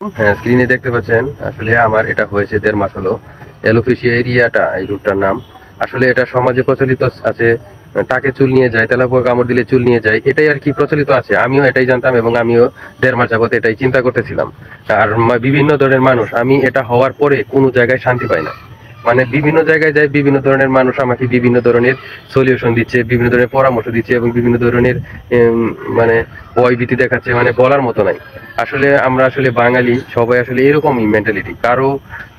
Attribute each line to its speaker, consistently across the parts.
Speaker 1: হ্যাঁ, স্ক্রিনে দেখতে পাচ্ছেন আসলে আমার এটা হয়েছে 1.5 মাস হলো। অ্যালোপেশিয়া এরিয়াটা এই রোগটার নাম। আসলে এটা সমাজে প্রচলিত আছে, টাকে চুল নিয়ে যায়, তেলাপোকা কামড় দিলে চুল নিয়ে যায়, এটাই আর কি প্রচলিত আছে। আমিও এটাই জানতাম এবং আমিও 1.5 মাস যাবত এটাই চিন্তা করতেছিলাম। আর বিভিন্ন ধরনের মানুষ, আমি এটা হওয়ার পরে কোনো জায়গায় শান্তি পাই না। মানে বিভিন্ন জায়গায় যাই, বিভিন্ন ধরনের মানুষ আমাকে বিভিন্ন ধরনের সলিউশন দিচ্ছে, বিভিন্ন ধরনের পরামর্শ দিচ্ছে এবং বিভিন্ন ধরনের মানে ভয় ভীতি দেখাচ্ছে, মানে বলার মতো নাই। আসলে আমরা আসলে বাঙালি সবাই আসলে এরকমই মেন্টালিটি,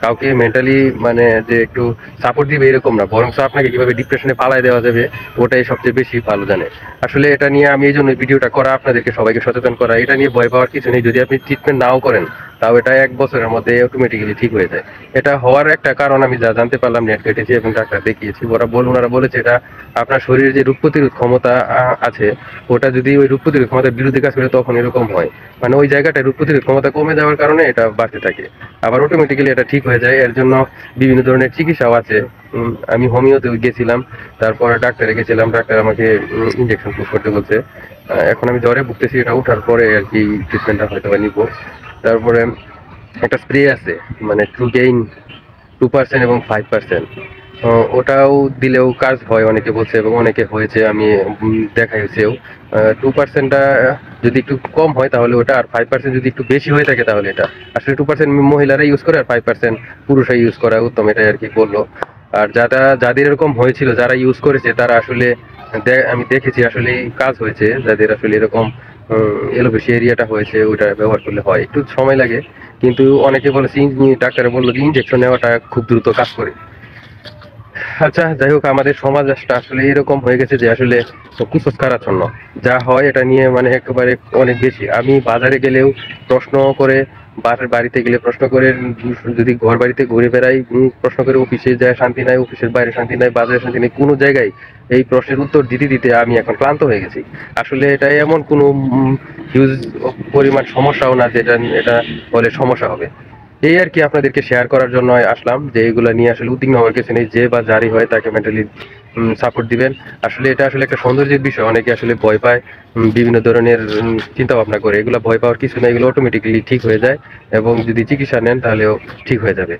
Speaker 1: কাউকে মেন্টালি মানে যে একটু সাপোর্ট দিবে এরকম না, বরং আপনাকে কিভাবে ডিপ্রেশনে পালায় দেওয়া যাবে ওটাই সবচেয়ে বেশি ভালো জানে। আসলে এটা নিয়ে আমি এই জন্য ভিডিওটা করা, আপনাদেরকে সবাইকে সচেতন করা। এটা নিয়ে ভয় পাওয়ার কিছু নেই, যদি আপনি ট্রিটমেন্ট নাও করেন তাও এটা 1 বছরের মধ্যে অটোমেটিক্যালি ঠিক হয়ে যায়। এটা হওয়ার একটা কারণ আমি যা জানতে পারলাম, নেট কেটেছি এবং ডাক্তার দেখিয়েছি, ওনারা বলেছে এটা আপনার শরীরের যে রোগ প্রতিরোধ ক্ষমতা আছে, ওটা যদি ওই রোগ প্রতিরোধ ক্ষমতার বিরুদ্ধে কাজ করে তখন এরকম হয়। মানে ওই জায়গাটায় রোগ প্রতিরোধ ক্ষমতা কমে যাওয়ার কারণে এটা বাড়তে থাকে, আবার অটোমেটিক্যালি এটা ঠিক হয়ে যায়। এর জন্য বিভিন্ন ধরনের চিকিৎসাও আছে। আমি হোমিওতে গেছিলাম, তারপরে ডাক্তারে গেছিলাম, ডাক্তার আমাকে ইঞ্জেকশন পুশ করতে বলছে। এখন আমি জ্বরে ভুগতেছি, এটা উঠার পরে আর কি ট্রিটমেন্টটা হয়তো বা নিবো। তারপরে একটা স্প্রে আছে, মানে ট্রু গেইন 2% এবং 5%, ওটাও দিলেও কাজ হয় অনেকে বলছে এবং অনেকে হয়েছে, আমি দেখাইছেও। 2%টা যদি একটু কম হয় তাহলে ওটা, আর 5% যদি একটু বেশি হয়ে থাকে তাহলে এটা। আসলে 2% মহিলারা ইউজ করে আর 5% পুরুষরা ইউজ করা উত্তম, এটাই আর কি বললো। আর যাদের এরকম হয়েছিল, যারা ইউজ করেছে তারা আসলে আমি দেখেছি আসলে কাজ হয়েছে। যাদের আসলে এরকম এলোপেশিয়া এরিয়াটা হয়েছে, ওইটা ব্যবহার করলে হয়, একটু সময় লাগে। কিন্তু অনেকে বলেছে, ডাক্তারে বললো যে ইনজেকশন নেওয়াটা খুব দ্রুত কাজ করে। আচ্ছা, যাই হোক, আমাদের সমাজটা আসলে এরকম হয়ে গেছে যে আসলে কুসংস্কারাচ্ছন্ন যা হয় এটা নিয়ে মানে একেবারে অনেক বেশি। আমি বাজারে গেলেও প্রশ্ন করে, বাড়িতে গেলে প্রশ্ন করে, যদি ঘর বাড়িতে ঘুরে বেড়াই প্রশ্ন করে, অফিসে যায় শান্তি নাই, অফিসের বাইরে শান্তি নাই, বাজারে শান্তি নেই, কোনো জায়গায় এই প্রশ্নের উত্তর দিতে দিতে আমি এখন ক্লান্ত হয়ে গেছি। আসলে এটা এমন কোনো হিউজ পরিমাণ সমস্যাও না যেটা এটা বলে সমস্যা হবে। এই আর কি আপনাদেরকে শেয়ার করার জন্য আসলাম, যে এগুলো নিয়ে আসলে উদ্বিগ্ন হওয়ার কিছু নেই। যে বা যারই হয় তাকে মেন্টালি সাপোর্ট দিবেন। আসলে এটা আসলে একটা সৌন্দর্যের বিষয়, অনেকে আসলে ভয় পায়, বিভিন্ন ধরনের চিন্তা ভাবনা করে। এগুলো ভয় পাওয়ার কিছু নেই, এগুলো অটোমেটিক্যালি ঠিক হয়ে যায় এবং যদি চিকিৎসা নেন তাহলেও ঠিক হয়ে যাবে।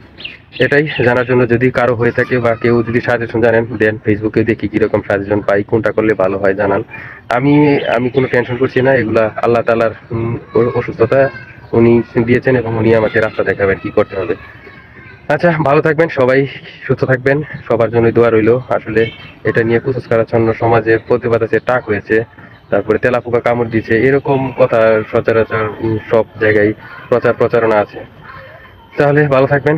Speaker 1: এটাই জানার জন্য, যদি কারো হয়ে থাকে বা কেউ যদি সাজেশন জানেন দেন, ফেসবুকে দেখি কিরকম সাজেশন পাই, কোনটা করলে ভালো হয় জানান। আমি আমি কোনো টেনশন করছি না, এগুলা আল্লাহ তাআলার অসুস্থতা, উনি দিয়েছেন এবং উনি আমাকে রাস্তা দেখাবেন কি করতে হবে। আচ্ছা, ভালো থাকবেন সবাই, সুস্থ থাকবেন, সবার জন্য দোয়া রইলো। আসলে এটা নিয়ে কুসংস্কারাচ্ছন্ন সমাজে প্রতিবাদ আছে, টাক হয়েছে, তারপরে তেলাপোকা কামড় দিচ্ছে, এরকম কথা সচরাচর সব জায়গায় প্রচারণা আছে। তাহলে ভালো থাকবেন।